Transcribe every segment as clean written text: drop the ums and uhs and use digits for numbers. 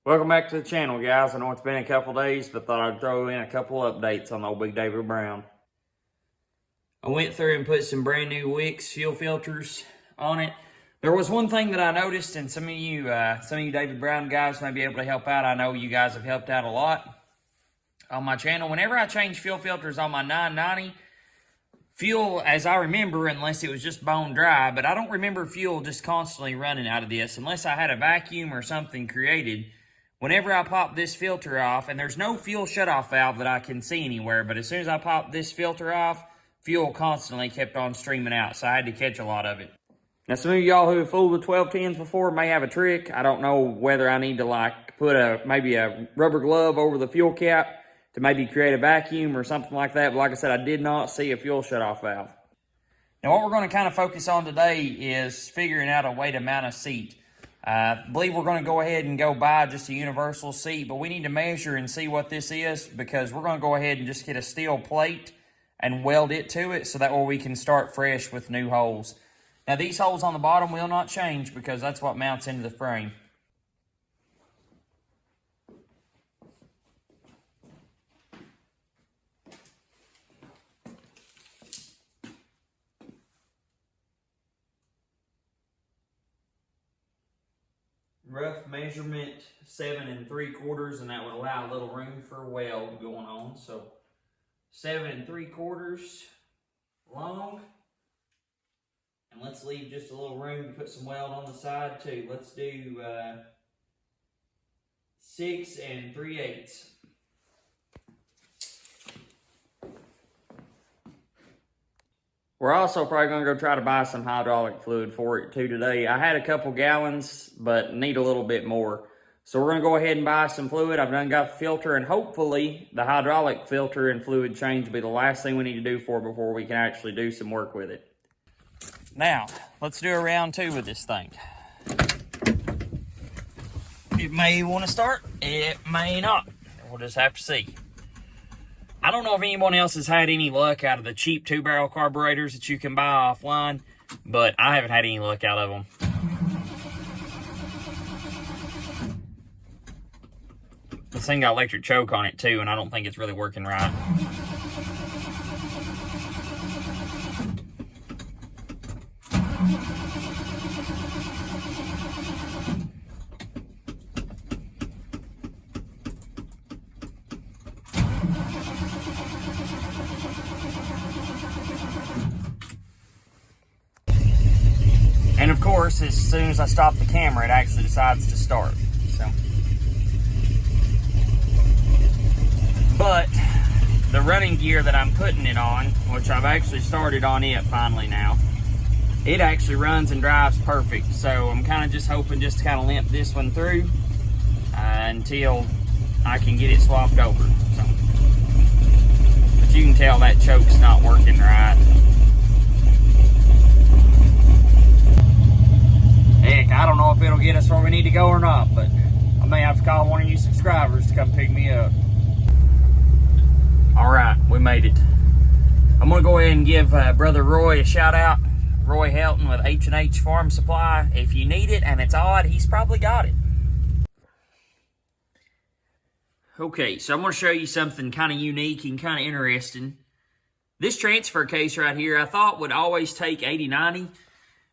Welcome back to the channel, guys. I know it's been a couple days, but thought I'd throw in a couple updates on the old Big David Brown. I went through and put some brand new Wix fuel filters on it. There was one thing that I noticed, and some of you David Brown guys may be able to help out. I know you guys have helped out a lot on my channel. Whenever I change fuel filters on my 990, fuel, as I remember, unless it was just bone dry, but I don't remember fuel just constantly running out of this unless I had a vacuum or something created. Whenever I pop this filter off, and there's no fuel shutoff valve that I can see anywhere, but as soon as I pop this filter off, fuel constantly kept on streaming out, so I had to catch a lot of it. Now, some of y'all who have fooled with 1210s before may have a trick. I don't know whether I need to put maybe a rubber glove over the fuel cap to maybe create a vacuum or something like that, but like I said, I did not see a fuel shutoff valve. Now, what we're going to kind of focus on today is figuring out a way to mount a seat. I believe we're going to go ahead and go buy just a universal seat, but we need to measure and see what this is because we're going to go ahead and just get a steel plate and weld it to it so that way we can start fresh with new holes. Now, these holes on the bottom will not change because that's what mounts into the frame. Rough measurement 7 3/4, and that would allow a little room for a weld going on. So 7 3/4 long, and let's leave just a little room to put some weld on the side too. Let's do 6 3/8. We're also probably going to go try to buy some hydraulic fluid for it too today. I had a couple gallons, but need a little bit more. So we're going to go ahead and buy some fluid. I've done got the filter, and hopefully the hydraulic filter and fluid change will be the last thing we need to do before we can actually do some work with it. Now, let's do a round 2 with this thing. It may want to start, it may not. We'll just have to see. I don't know if anyone else has had any luck out of the cheap 2-barrel carburetors that you can buy offline, but I haven't had any luck out of them. This thing got electric choke on it too, and I don't think it's really working right. And of course, as soon as I stop the camera, it actually decides to start. But the running gear that I'm putting it on, which I've actually started on it finally now, it actually runs and drives perfect. So I'm kind of just hoping just to kind of limp this one through until I can get it swapped over. So, but you can tell that choke's not working right. Heck, I don't know if it'll get us where we need to go or not, but I may have to call one of you subscribers to come pick me up. All right, we made it. I'm gonna go ahead and give Brother Roy a shout out. Roy Helton with H&H Farm Supply. If you need it and it's odd, he's probably got it. Okay, so I'm gonna show you something kind of unique and kind of interesting. This transfer case right here, I thought would always take 80/90.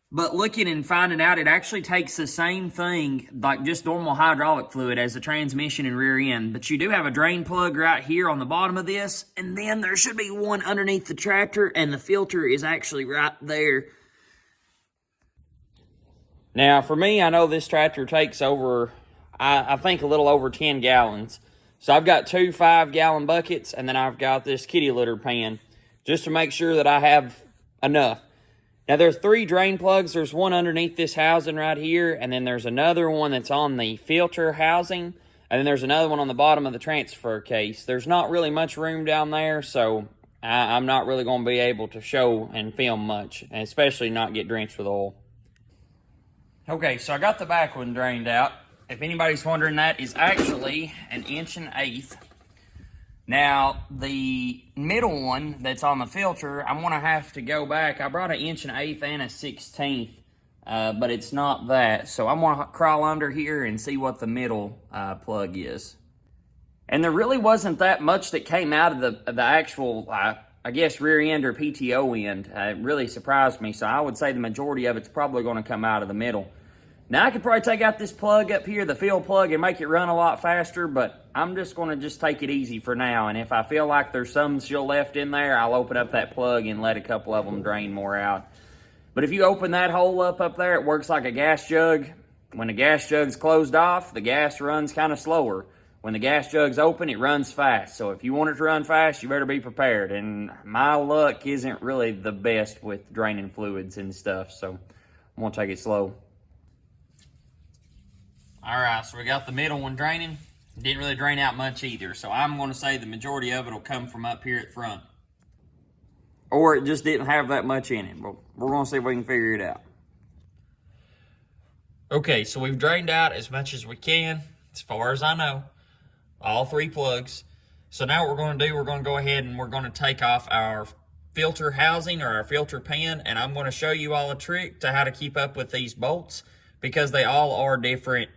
But looking and finding out, it actually takes the same thing, like just normal hydraulic fluid as the transmission and rear end. But you do have a drain plug right here on the bottom of this, and then there should be one underneath the tractor, and the filter is actually right there. Now, for me, I know this tractor takes over, I think a little over 10 gallons. So I've got 2 5-gallon buckets, and then I've got this kitty litter pan, just to make sure that I have enough. Now, there's 3 drain plugs. There's one underneath this housing right here, and then there's another one that's on the filter housing, and then there's another one on the bottom of the transfer case. There's not really much room down there, so I'm not really going to be able to show and film much, and especially not get drenched with oil. Okay, so I got the back one drained out. If anybody's wondering, that is actually an 1/8". Now, the middle one that's on the filter, I'm going to have to go back. I brought an 1/8" and a 1/16", but it's not that. So I'm gonna crawl under here and see what the middle plug is. And there really wasn't that much that came out of the actual, I guess, rear end or PTO end. It really surprised me. So I would say the majority of it's probably going to come out of the middle. Now I could probably take out this plug up here, the fill plug, and make it run a lot faster, but I'm just going to take it easy for now. And if I feel like there's some still left in there, I'll open up that plug and let a couple of them drain more out. But if you open that hole up there, it works like a gas jug. When the gas jug's closed off, the gas runs kind of slower. When the gas jug's open, it runs fast. So if you want it to run fast, you better be prepared. And my luck isn't really the best with draining fluids and stuff, so I'm gonna take it slow. All right, so we got the middle one draining. Didn't really drain out much either, so I'm gonna say the majority of it will come from up here at front. Or it just didn't have that much in it, but we're gonna see if we can figure it out. Okay, so we've drained out as much as we can, as far as I know. All 3 plugs. So now what we're going to do, we're going to go ahead and we're going to take off our filter housing or our filter pan, and I'm going to show you all a trick to how to keep up with these bolts, because they all are different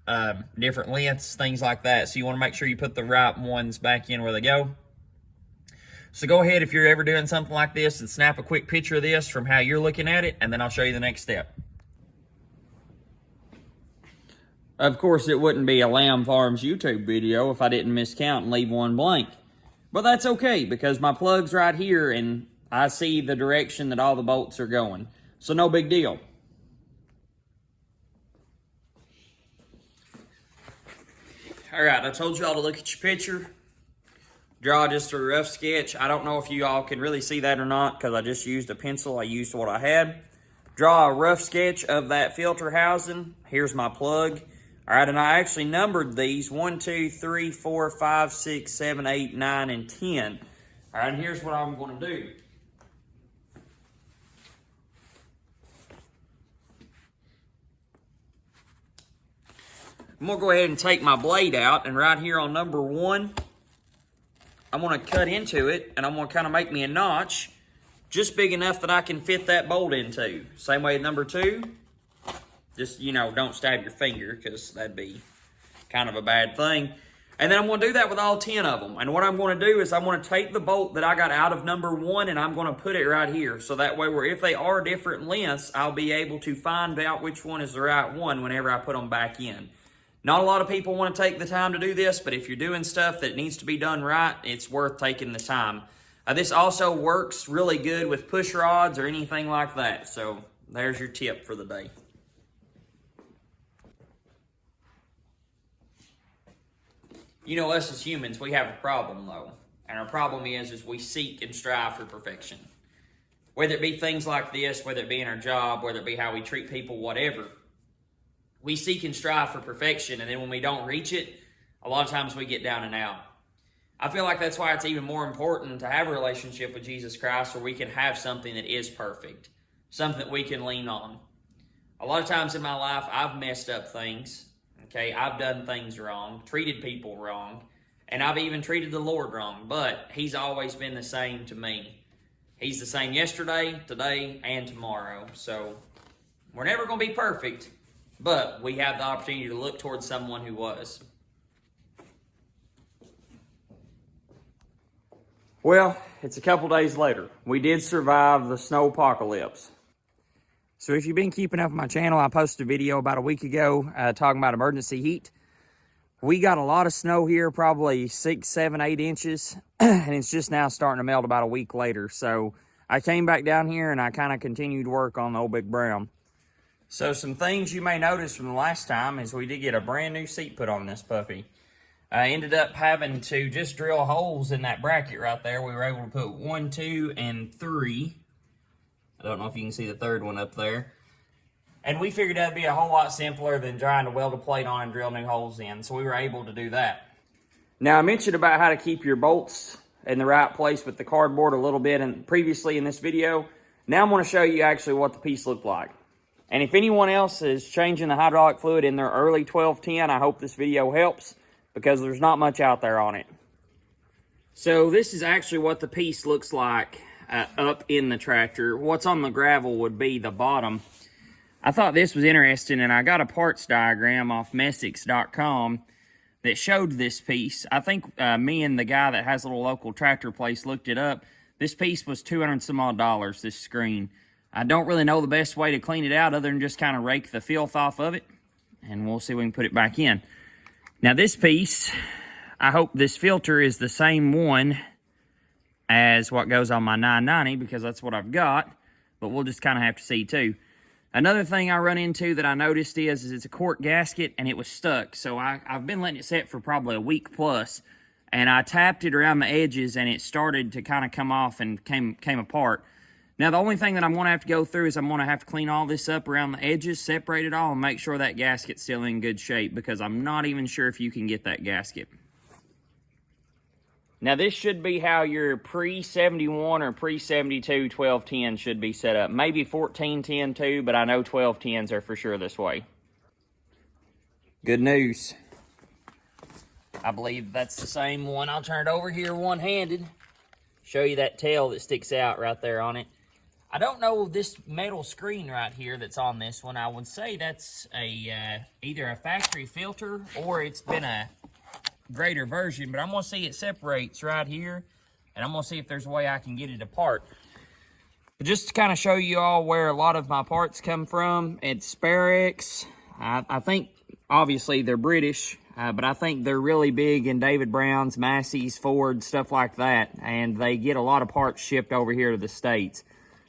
lengths, things like that. So you want to make sure you put the right ones back in where they go. So go ahead, if you're ever doing something like this, and snap a quick picture of this from how you're looking at it, and then I'll show you the next step. Of course, it wouldn't be a Lamb Farms YouTube video if I didn't miscount and leave one blank. But that's okay, because my plug's right here and I see the direction that all the bolts are going. So no big deal. All right, I told y'all to look at your picture. Draw just a rough sketch. I don't know if you all can really see that or not, because I just used a pencil. I used what I had. Draw a rough sketch of that filter housing. Here's my plug. All right, and I actually numbered these 1, 2, 3, 4, 5, 6, 7, 8, 9, and 10. All right, and here's what I'm going to do. I'm going to go ahead and take my blade out, and right here on number 1, I'm going to cut into it, and I'm going to kind of make me a notch just big enough that I can fit that bolt into. Same way with number 2. Just, you know, don't stab your finger, because that'd be kind of a bad thing. And then I'm going to do that with all 10 of them. And what I'm going to do is I'm going to take the bolt that I got out of number 1 and I'm going to put it right here. So that way, where if they are different lengths, I'll be able to find out which one is the right one whenever I put them back in. Not a lot of people want to take the time to do this, but if you're doing stuff that needs to be done right, it's worth taking the time. This also works really good with push rods or anything like that. So there's your tip for the day. You know, us as humans, we have a problem, though. And our problem is we seek and strive for perfection. Whether it be things like this, whether it be in our job, whether it be how we treat people, whatever. We seek and strive for perfection, and then when we don't reach it, a lot of times we get down and out. I feel like that's why it's even more important to have a relationship with Jesus Christ where we can have something that is perfect. Something that we can lean on. A lot of times in my life, I've messed up things. Okay, I've done things wrong, treated people wrong, and I've even treated the Lord wrong, but He's always been the same to me. He's the same yesterday, today, and tomorrow. So we're never going to be perfect, but we have the opportunity to look towards someone who was. Well, it's a couple days later. We did survive the snow apocalypse. So if you've been keeping up with my channel, I posted a video about a week ago talking about emergency heat. We got a lot of snow here, probably 6, 7, 8 inches, and it's just now starting to melt about a week later. So I came back down here and I kind of continued work on the old Big Brown. So some things you may notice from the last time is we did get a brand new seat put on this puppy. I ended up having to just drill holes in that bracket right there. We were able to put 1, 2, and 3. I don't know if you can see the third one up there. And we figured that'd be a whole lot simpler than trying to weld a plate on and drill new holes in. So we were able to do that. Now I mentioned about how to keep your bolts in the right place with the cardboard a little bit previously in this video. Now I'm going to show you actually what the piece looked like. And if anyone else is changing the hydraulic fluid in their early 1210, I hope this video helps because there's not much out there on it. So this is actually what the piece looks like up in the tractor. What's on the gravel would be the bottom. I thought this was interesting, and I got a parts diagram off Messiks.com that showed this piece. I think me and the guy that has a little local tractor place looked it up. This piece was $200 some odd, this screen. I don't really know the best way to clean it out other than just kind of rake the filth off of it, and we'll see if we can put it back in. Now this piece, I hope this filter is the same one as what goes on my 990 because that's what I've got, but we'll just kind of have to see too. Another thing I run into that I noticed is it's a quart gasket and it was stuck. So I've been letting it set for probably a week plus, and I tapped it around the edges and it started to kind of come off and came apart. Now the only thing that I'm going to have to go through is I'm going to have to clean all this up around the edges, separate it all, and make sure that gasket's still in good shape because I'm not even sure if you can get that gasket. Now this should be how your pre-71 or pre-72 1210 should be set up. Maybe 1410 too, but I know 1210s are for sure this way. Good news. I believe that's the same one. I'll turn it over here one-handed. Show you that tail that sticks out right there on it. I don't know this metal screen right here that's on this one. I would say that's a either a factory filter or it's been a greater version, but I'm going to see it separates right here, and I'm going to see if there's a way I can get it apart. But just to kind of show you all where a lot of my parts come from, it's Sparex. I think, obviously, they're British, but I think they're really big in David Brown's, Massey's, Ford, stuff like that, and they get a lot of parts shipped over here to the States.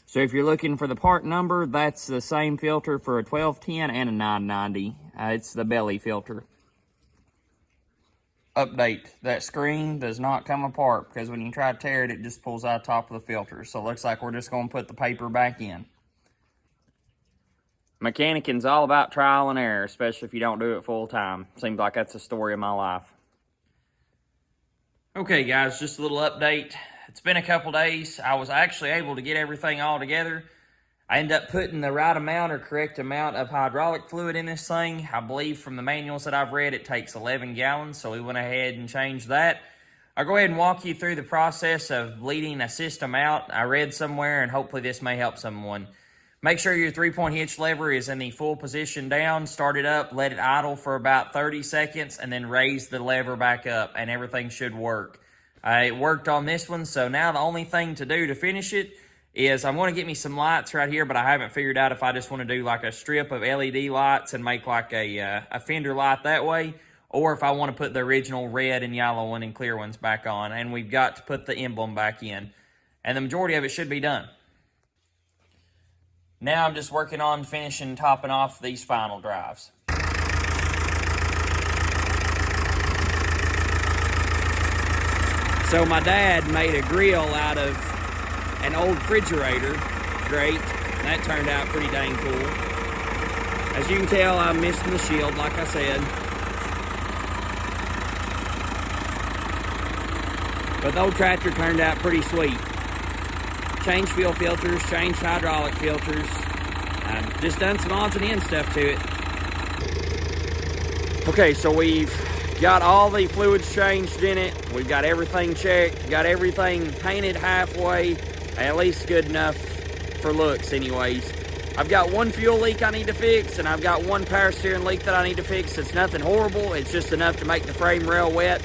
So if you're looking for the part number, that's the same filter for a 1210 and a 990. It's the belly filter. Update, that screen does not come apart because when you try to tear it, it just pulls out the top of the filter. So it looks like we're just going to put the paper back in. Mechanicing's all about trial and error, especially if you don't do it full time. Seems like that's the story of my life. Okay guys, just a little update. It's been a couple days. I was actually able to get everything all together. I ended up putting the right amount or correct amount of hydraulic fluid in this thing. I believe from the manuals that I've read, it takes 11 gallons, so we went ahead and changed that. I'll go ahead and walk you through the process of bleeding a system out. I read somewhere, and hopefully this may help someone. Make sure your 3-point hitch lever is in the full position down. Start it up, let it idle for about 30 seconds, and then raise the lever back up, and everything should work. It worked on this one, so now the only thing to do to finish it is I'm going to get me some lights right here, but I haven't figured out if I just want to do like a strip of LED lights and make like a fender light that way, or if I want to put the original red and yellow one and clear ones back on. And we've got to put the emblem back in. And the majority of it should be done. Now I'm just working on finishing topping off these final drives. So my dad made a grill out of an old refrigerator grate. That turned out pretty dang cool. As you can tell, I'm missing the shield, like I said. But the old tractor turned out pretty sweet. Changed fuel filters, changed hydraulic filters. I've just done some odds and ends stuff to it. Okay, so we've got all the fluids changed in it. We've got everything checked, got everything painted halfway, at least good enough for looks anyways. I've got one fuel leak I need to fix, and I've got one power steering leak that I need to fix. It's nothing horrible, it's just enough to make the frame rail wet.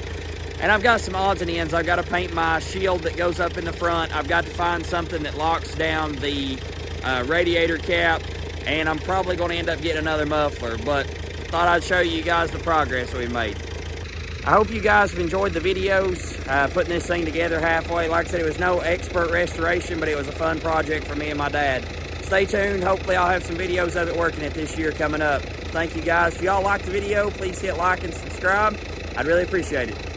And I've got some odds and ends. I've got to paint my shield that goes up in the front. I've got to find something that locks down the radiator cap, and I'm probably going to end up getting another muffler, but thought I'd show you guys the progress we made. I hope you guys have enjoyed the videos, putting this thing together halfway. Like I said, it was no expert restoration, but it was a fun project for me and my dad. Stay tuned. Hopefully I'll have some videos of it working it this year coming up. Thank you guys. If y'all liked the video, please hit like and subscribe. I'd really appreciate it.